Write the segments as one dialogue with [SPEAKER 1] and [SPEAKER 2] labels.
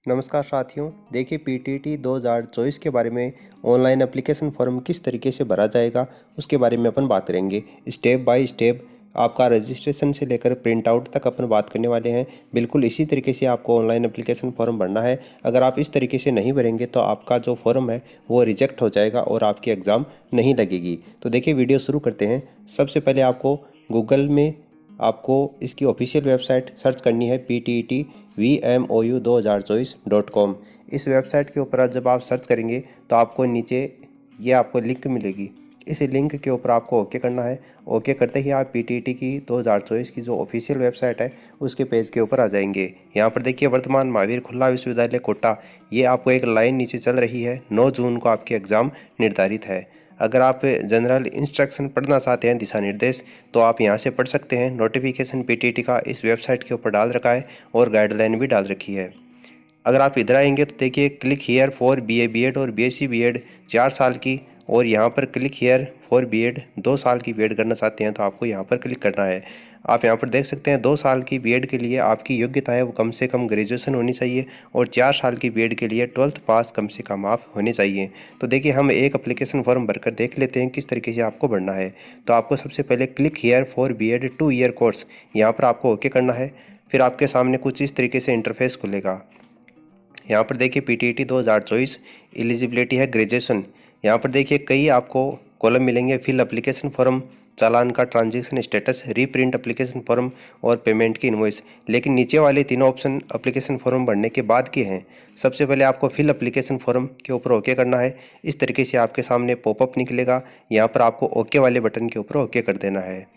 [SPEAKER 1] नमस्कार साथियों। देखिए पीटीटी 2024 के बारे में ऑनलाइन एप्लीकेशन फॉर्म किस तरीके से भरा जाएगा उसके बारे में अपन बात करेंगे। स्टेप बाय स्टेप आपका रजिस्ट्रेशन से लेकर प्रिंट आउट तक अपन बात करने वाले हैं। बिल्कुल इसी तरीके से आपको ऑनलाइन एप्लीकेशन फॉर्म भरना है। अगर आप इस तरीके से नहीं भरेंगे तो आपका जो फॉर्म है वो रिजेक्ट हो जाएगा और आपकी एग्ज़ाम नहीं लगेगी। तो देखिए वीडियो शुरू करते हैं। सबसे पहले आपको गूगल में आपको इसकी ऑफिशियल वेबसाइट सर्च करनी है PTET-VMOU2024.com। इस वेबसाइट के ऊपर जब आप सर्च करेंगे तो आपको नीचे ये आपको लिंक मिलेगी। इस लिंक के ऊपर आपको ओके करना है। ओके करते ही आप पीटीईटी की 2024 की जो ऑफिशियल वेबसाइट है उसके पेज के ऊपर आ जाएंगे। यहाँ पर देखिए वर्तमान महावीर खुला विश्वविद्यालय कोटा, ये आपको एक लाइन नीचे चल रही है। 9 जून को आपकी एग्ज़ाम निर्धारित है। अगर आप जनरल इंस्ट्रक्शन पढ़ना चाहते हैं, दिशा निर्देश, तो आप यहाँ से पढ़ सकते हैं। नोटिफिकेशन पीटीटी का इस वेबसाइट के ऊपर डाल रखा है और गाइडलाइन भी डाल रखी है। अगर आप इधर आएंगे तो देखिए click here for BA BEd और बीएससी बीएड 4 साल की, और यहाँ पर क्लिक हियर फॉर बीएड 2 साल की बीएड करना चाहते हैं तो आपको यहाँ पर क्लिक करना है। आप यहाँ पर देख सकते हैं 2 साल की बीएड के लिए आपकी योग्यता है वो कम से कम ग्रेजुएशन होनी चाहिए, और 4 साल की बीएड के लिए 12th पास कम से कम आप होने चाहिए। तो देखिए हम एक एप्लीकेशन फॉर्म भरकर देख लेते हैं किस तरीके से आपको भरना है। तो आपको सबसे पहले click here for BEd 2 year course, यहाँ पर आपको ओके करना है। फिर आपके सामने कुछ इस तरीके से इंटरफेस खुलेगा। यहाँ पर देखिए पीटीईटी 2024 एलिजिबिलिटी है ग्रेजुएशन। यहाँ पर देखिए कई आपको कॉलम मिलेंगे। फिल एप्लीकेशन फॉर्म, चालान का transaction status, reprint application form और पेमेंट की इनवॉइस। लेकिन नीचे वाले तीनों ऑप्शन एप्लीकेशन फॉर्म भरने के बाद के हैं। सबसे पहले आपको फिल एप्लीकेशन फॉर्म के ऊपर ओके करना है। इस तरीके से आपके सामने पॉपअप निकलेगा। यहाँ पर आपको ओके वाले बटन के ऊपर ओके कर देना है।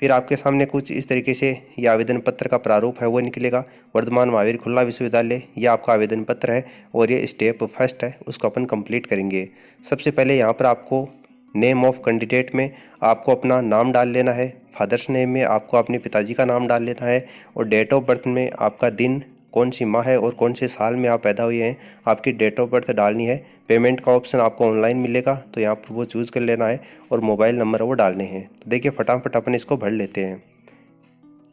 [SPEAKER 1] फिर आपके सामने कुछ इस तरीके से ये आवेदन पत्र का प्रारूप है वो निकलेगा। वर्धमान महावीर खुला विश्वविद्यालय, ये आपका आवेदन पत्र है और ये स्टेप फर्स्ट है, उसको अपन कंप्लीट करेंगे। सबसे पहले यहाँ पर आपको नेम ऑफ कैंडिडेट में आपको अपना नाम डाल लेना है। फादर्स नेम में आपको अपने पिताजी का नाम डाल लेना है, और डेट ऑफ बर्थ में आपका दिन, कौन सी माह है और कौन से साल में आप पैदा हुए हैं, आपकी डेट ऑफ बर्थ डालनी है। पेमेंट का ऑप्शन आपको ऑनलाइन मिलेगा तो यहाँ पर वो चूज़ कर लेना है, और मोबाइल नंबर वो डालने हैं। तो देखिए फटाफट अपन इसको भर लेते हैं।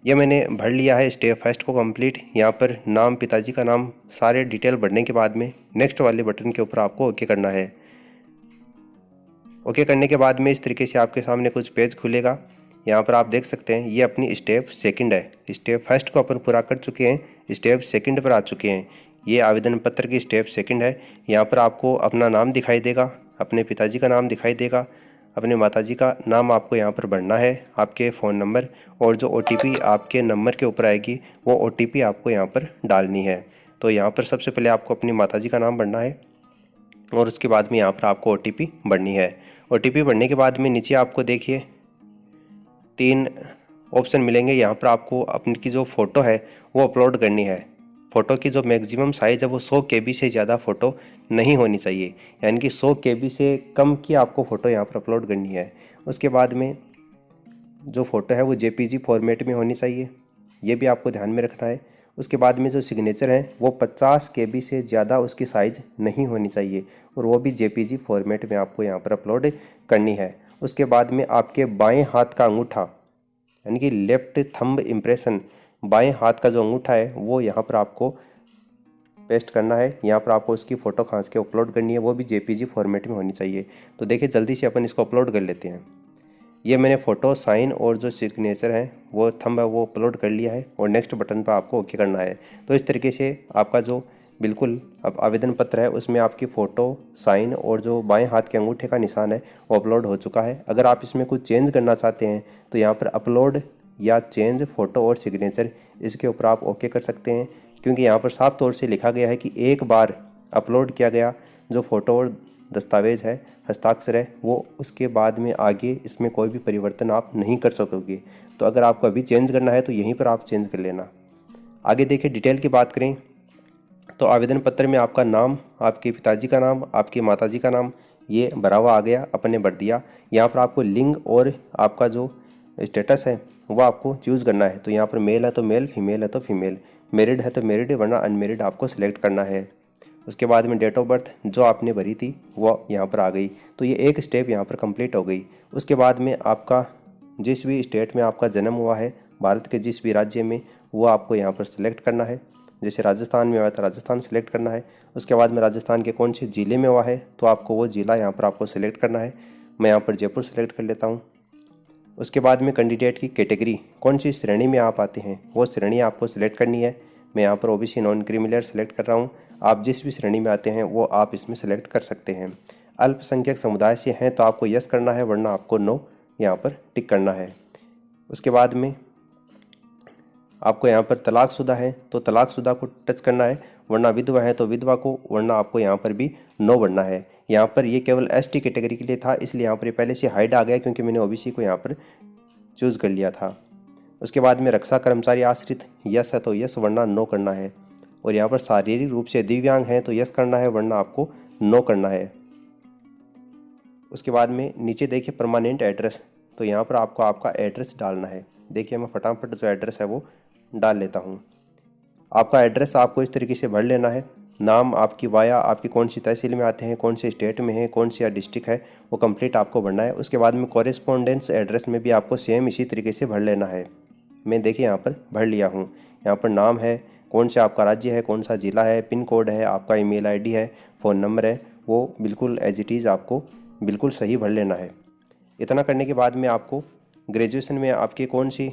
[SPEAKER 1] ये मैंने भर लिया है स्टेप फर्स्ट को कंप्लीट। यहाँ पर नाम, पिताजी का नाम, सारे डिटेल भरने के बाद में नेक्स्ट वाले बटन के ऊपर आपको ओके करना है। ओके करने के बाद में इस तरीके से आपके सामने कुछ पेज खुलेगा। यहाँ पर आप देख सकते हैं ये अपनी स्टेप सेकंड है। स्टेप फर्स्ट को अपन पूरा कर चुके हैं, स्टेप सेकंड पर आ चुके हैं। ये आवेदन पत्र की स्टेप सेकंड है। यहाँ पर आपको अपना नाम दिखाई देगा, अपने पिताजी का नाम दिखाई देगा, अपने माताजी का नाम आपको यहाँ पर भरना है, आपके फ़ोन नंबर, और जो OTP आपके नंबर के ऊपर आएगी वो OTP आपको यहाँ पर डालनी है। तो यहाँ पर सबसे पहले आपको अपनी माताजी का नाम भरना है, और उसके बाद में यहाँ पर आपको OTP भरनी है। OTP भरने के बाद में नीचे आपको देखिए 3 ऑप्शन मिलेंगे। यहाँ पर आपको अपनी की जो फ़ोटो है वो अपलोड करनी है। फ़ोटो की जो मैक्सिमम साइज़ है वो 100 KB से ज़्यादा फ़ोटो नहीं होनी चाहिए, यानी कि 100 KB से कम की आपको फ़ोटो यहाँ पर अपलोड करनी है। उसके बाद में जो फ़ोटो है वो JPG फॉर्मेट में होनी चाहिए, ये भी आपको ध्यान में रखना है। उसके बाद में जो सिग्नेचर है वो 50 KB से ज़्यादा उसकी साइज़ नहीं होनी चाहिए, और वो भी JPG फॉर्मेट में आपको यहाँ पर अपलोड करनी है। उसके बाद में आपके बाएं हाथ का अंगूठा, यानी कि लेफ्ट थंब इम्प्रेशन, बाएं हाथ का जो अंगूठा है वो यहाँ पर आपको पेस्ट करना है। यहाँ पर आपको उसकी फ़ोटो खींच के अपलोड करनी है, वो भी JPG फॉर्मेट में होनी चाहिए। तो देखिए जल्दी से अपन इसको अपलोड कर लेते हैं। ये मैंने फ़ोटो, साइन और जो सिग्नेचर है वो थंब है वो अपलोड कर लिया है, और नेक्स्ट बटन पर आपको ओके करना है। तो इस तरीके से आपका जो बिल्कुल अब आवेदन पत्र है उसमें आपकी फ़ोटो, साइन और जो बाएं हाथ के अंगूठे का निशान है वो अपलोड हो चुका है। अगर आप इसमें कुछ चेंज करना चाहते हैं तो यहाँ पर अपलोड या चेंज फ़ोटो और सिग्नेचर, इसके ऊपर आप ओके कर सकते हैं, क्योंकि यहाँ पर साफ तौर से लिखा गया है कि एक बार अपलोड किया गया जो फ़ोटो और दस्तावेज़ है, हस्ताक्षर है, वो उसके बाद में आगे इसमें कोई भी परिवर्तन आप नहीं कर सकोगे। तो अगर आपको अभी चेंज करना है तो यहीं पर आप चेंज कर लेना। आगे देखिए डिटेल की बात करें तो आवेदन पत्र में आपका नाम, आपके पिताजी का नाम, आपकी माताजी का नाम, ये भरा हुआ आ गया, अपन ने भर दिया। यहाँ पर आपको लिंग और आपका जो स्टेटस है वो आपको चूज़ करना है। तो यहाँ पर मेल है तो मेल, फीमेल है तो फीमेल, मैरिड है तो मैरिड, वरना अनमेरिड आपको सिलेक्ट करना है। उसके बाद में डेट ऑफ बर्थ जो आपने भरी थी वो यहाँ पर आ गई। तो ये एक स्टेप यहाँ पर कंप्लीट हो गई। उसके बाद में आपका जिस भी स्टेट में आपका जन्म हुआ है, भारत के जिस भी राज्य में, वो आपको यहाँ पर सिलेक्ट करना है। जैसे राजस्थान में हुआ है तो राजस्थान सेलेक्ट करना है। उसके बाद में राजस्थान के कौन से ज़िले में हुआ है तो आपको वो ज़िला यहाँ पर आपको सेलेक्ट करना है। मैं यहाँ पर जयपुर सेलेक्ट कर लेता हूँ। उसके बाद में कैंडिडेट की कैटेगरी, कौन सी श्रेणी में आप आते हैं वो श्रेणी आपको सिलेक्ट करनी है। मैं यहाँ पर ओबीसी नॉन क्रीमिलियर सेलेक्ट कर रहा हूँ। आप जिस भी श्रेणी में आते हैं वो आप इसमें सेलेक्ट कर सकते हैं। अल्पसंख्यक समुदाय से हैं तो आपको यस करना है, वरना आपको नो यहाँ पर टिक करना है। उसके बाद में आपको यहाँ पर तलाकशुदा है तो तलाकशुदा को टच करना है, वरना विधवा है तो विधवा को, वरना आपको यहाँ पर भी नो बढ़ना है। यहाँ पर ये केवल एसटी कैटेगरी के लिए था, इसलिए यहाँ पर ये पहले से हाइड आ गया क्योंकि मैंने ओबीसी को यहाँ पर चूज़ कर लिया था। उसके बाद में रक्षा कर्मचारी आश्रित, यस है तो यस, वरना नो करना है। और यहाँ पर शारीरिक रूप से दिव्यांग हैं तो यस करना है, वरना आपको नो करना है। उसके बाद में नीचे देखिए परमानेंट एड्रेस, तो यहाँ पर आपको आपका एड्रेस डालना है। देखिए मैं फटाफट जो एड्रेस है वो डाल लेता हूँ। आपका एड्रेस आपको इस तरीके से भर लेना है। नाम आपकी वाया, आपकी कौन सी तहसील में आते हैं, कौन से स्टेट में है, कौन सी डिस्ट्रिक्ट है, वो कंप्लीट आपको भरना है। उसके बाद में कॉरेस्पॉन्डेंस एड्रेस में भी आपको सेम इसी तरीके से भर लेना है। मैं देखिए यहाँ पर भर लिया हूँ। यहाँ पर नाम है, कौन सा आपका राज्य है, कौन सा ज़िला है, पिन कोड है, आपका ईमेल आईडी है, फ़ोन नंबर है, वो बिल्कुल एज इट इज़ आपको बिल्कुल सही भर लेना है। इतना करने के बाद में आपको ग्रेजुएशन में आपकी कौन सी,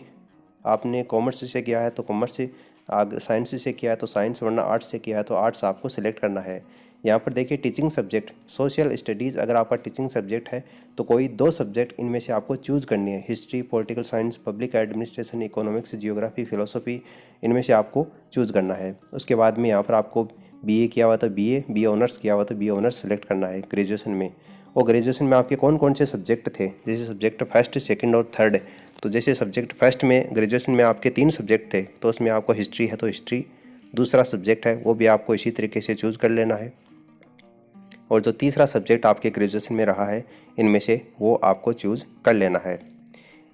[SPEAKER 1] आपने कॉमर्स से किया है तो कॉमर्स से, साइंस से किया है तो साइंस, वरना आर्ट्स से किया है तो आर्ट्स आपको सिलेक्ट करना है। यहाँ पर देखिए टीचिंग सब्जेक्ट, सोशल स्टडीज़, अगर आपका टीचिंग सब्जेक्ट है तो कोई 2 सब्जेक्ट इनमें से आपको चूज़ करनी है। History, political science, public administration, economics, geography, philosophy, इनमें से आपको चूज़ करना है। उसके बाद में यहाँ पर आपको बीए किया हुआ तो बीए ऑनर्स किया हुआ तो बीए ऑनर्स सेलेक्ट करना है ग्रेजुएशन में। और ग्रेजुएशन में आपके कौन कौन से सब्जेक्ट थे, जैसे सब्जेक्ट फर्स्ट, सेकंड और थर्ड। तो जैसे सब्जेक्ट फर्स्ट में ग्रेजुएशन में आपके 3 सब्जेक्ट थे तो उसमें आपको हिस्ट्री है तो हिस्ट्री, दूसरा सब्जेक्ट है वो भी आपको इसी तरीके से चूज़ कर लेना है। और जो तीसरा सब्जेक्ट आपके ग्रेजुएशन में रहा है इनमें से वो आपको चूज़ कर लेना है।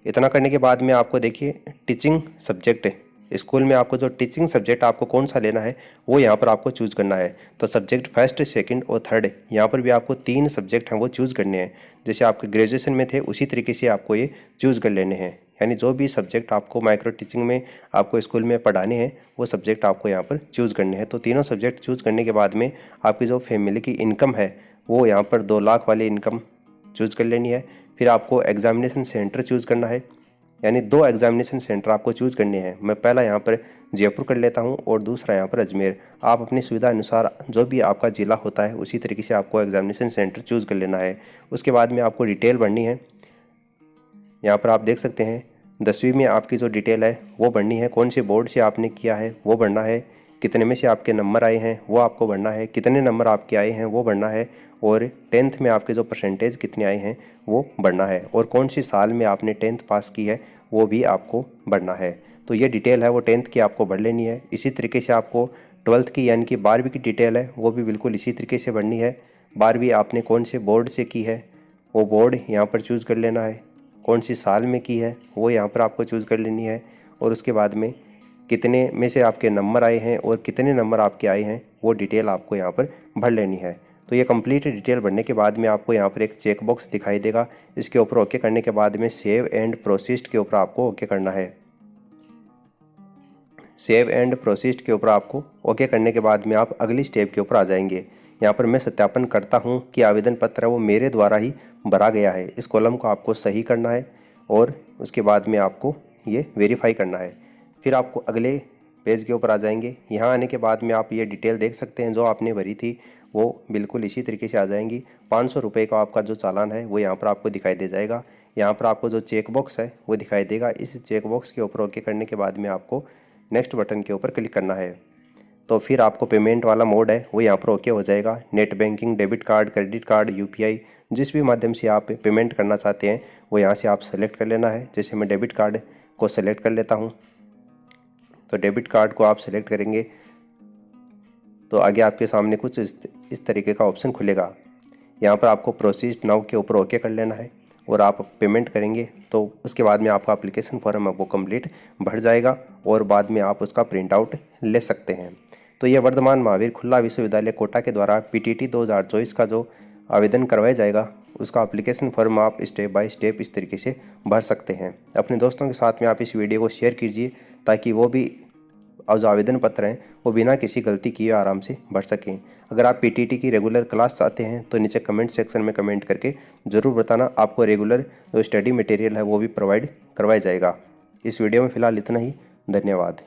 [SPEAKER 1] इतना करने के बाद में आपको देखिए टीचिंग सब्जेक्ट, स्कूल में आपको जो टीचिंग सब्जेक्ट आपको कौन सा लेना है वो यहाँ पर आपको चूज़ करना है। तो सब्जेक्ट फर्स्ट, सेकंड और थर्ड, यहाँ पर भी आपको 3 सब्जेक्ट हैं वो चूज़ करने हैं। जैसे आपके ग्रेजुएशन में थे उसी तरीके से आपको ये चूज़ कर लेने हैं। यानी जो भी सब्जेक्ट आपको माइक्रो टीचिंग में आपको स्कूल में पढ़ाने हैं वो सब्जेक्ट आपको यहाँ पर चूज़ करने हैं। तो तीनों सब्जेक्ट चूज़ करने के बाद में आपकी जो फैमिली की इनकम है वो यहाँ पर 2 लाख वाली इनकम चूज़ कर लेनी है। फिर आपको एग्जामिनेशन सेंटर चूज़ करना है, यानी 2 एग्जामिनेशन सेंटर आपको चूज़ करने हैं। मैं पहला यहाँ पर जयपुर कर लेता हूँ और दूसरा यहाँ पर अजमेर। आप अपनी सुविधा अनुसार जो भी आपका ज़िला होता है उसी तरीके से आपको एग्जामिनेशन सेंटर चूज़ कर लेना है। उसके बाद में आपको डिटेल भरनी है। यहाँ पर आप देख सकते हैं 10वीं में आपकी जो डिटेल है वो भरनी है, कौन से बोर्ड से आपने किया है वो भरना है, कितने में से आपके नंबर आए हैं वो आपको भरना है, कितने नंबर आपके आए हैं वो भरना है, और 10th में आपके जो परसेंटेज कितने आए हैं वो भरना है, और कौन सी साल में आपने 10th पास की है वो भी आपको भरना है। तो ये डिटेल है वो 10th की आपको भर लेनी है। इसी तरीके से आपको 12th की यानी कि 12वीं की डिटेल है वो भी बिल्कुल इसी तरीके से भरनी है। 12वीं आपने कौन से बोर्ड से की है वो बोर्ड यहाँ पर चूज़ कर लेना है, कौन सी साल में की है वो यहाँ पर आपको चूज़ कर लेनी है, और उसके बाद में कितने में से आपके नंबर आए हैं और कितने नंबर आपके आए हैं वो डिटेल आपको यहाँ पर भर लेनी है। तो ये कंप्लीट डिटेल भरने के बाद में आपको यहाँ पर एक चेक बॉक्स दिखाई देगा, इसके ऊपर ओके करने के बाद में सेव एंड प्रोसीड के ऊपर आपको ओके करना है। सेव एंड प्रोसीड के ऊपर आपको ओके करने के बाद में आप अगली स्टेप के ऊपर आ जाएंगे। यहाँ पर मैं सत्यापन करता हूँ कि आवेदन पत्र है वो मेरे द्वारा ही भरा गया है। इस कॉलम को आपको सही करना है और उसके बाद में आपको ये वेरीफाई करना है। फिर आपको अगले पेज के ऊपर आ जाएंगे। यहाँ आने के बाद में आप ये डिटेल देख सकते हैं जो आपने भरी थी वो बिल्कुल इसी तरीके से आ जाएंगी। 500 रुपये का आपका जो चालान है वो यहाँ पर आपको दिखाई दे जाएगा। यहाँ पर आपको जो चेक बॉक्स है वो दिखाई देगा। इस चेक बॉक्स के ऊपर ओके करने के बाद में आपको नेक्स्ट बटन के ऊपर क्लिक करना है। तो फिर आपको पेमेंट वाला मोड है वो यहाँ पर ओके हो जाएगा। Net banking, debit card, credit card, UPI, जिस भी माध्यम से आप पेमेंट करना चाहते हैं वो यहाँ से आप सेलेक्ट कर लेना है। जैसे मैं डेबिट कार्ड को सेलेक्ट कर लेता हूँ, तो डेबिट कार्ड को आप सेलेक्ट करेंगे तो आगे आपके सामने कुछ इस तरीके का ऑप्शन खुलेगा। यहाँ पर आपको प्रोसीड नाउ के ऊपर ओके कर लेना है और आप पेमेंट करेंगे तो उसके बाद में आपका एप्लीकेशन फॉर्म है वो कंप्लीट भर जाएगा और बाद में आप उसका प्रिंट आउट ले सकते हैं। तो ये वर्धमान महावीर खुला विश्वविद्यालय कोटा के द्वारा पीटीटी 2024 का जो आवेदन करवाया जाएगा उसका एप्लीकेशन फॉर्म आप स्टेप बाय स्टेप इस तरीके से भर सकते हैं। अपने दोस्तों के साथ में आप इस वीडियो को शेयर कीजिए ताकि वो भी और जो आवेदन पत्र हैं वो बिना किसी गलती किए आराम से भर सकें। अगर आप पीटीटी की रेगुलर क्लास चाहते हैं तो नीचे कमेंट सेक्शन में कमेंट करके ज़रूर बताना, आपको रेगुलर जो स्टडी मटेरियल है वो भी प्रोवाइड करवाया जाएगा। इस वीडियो में फ़िलहाल इतना ही। धन्यवाद।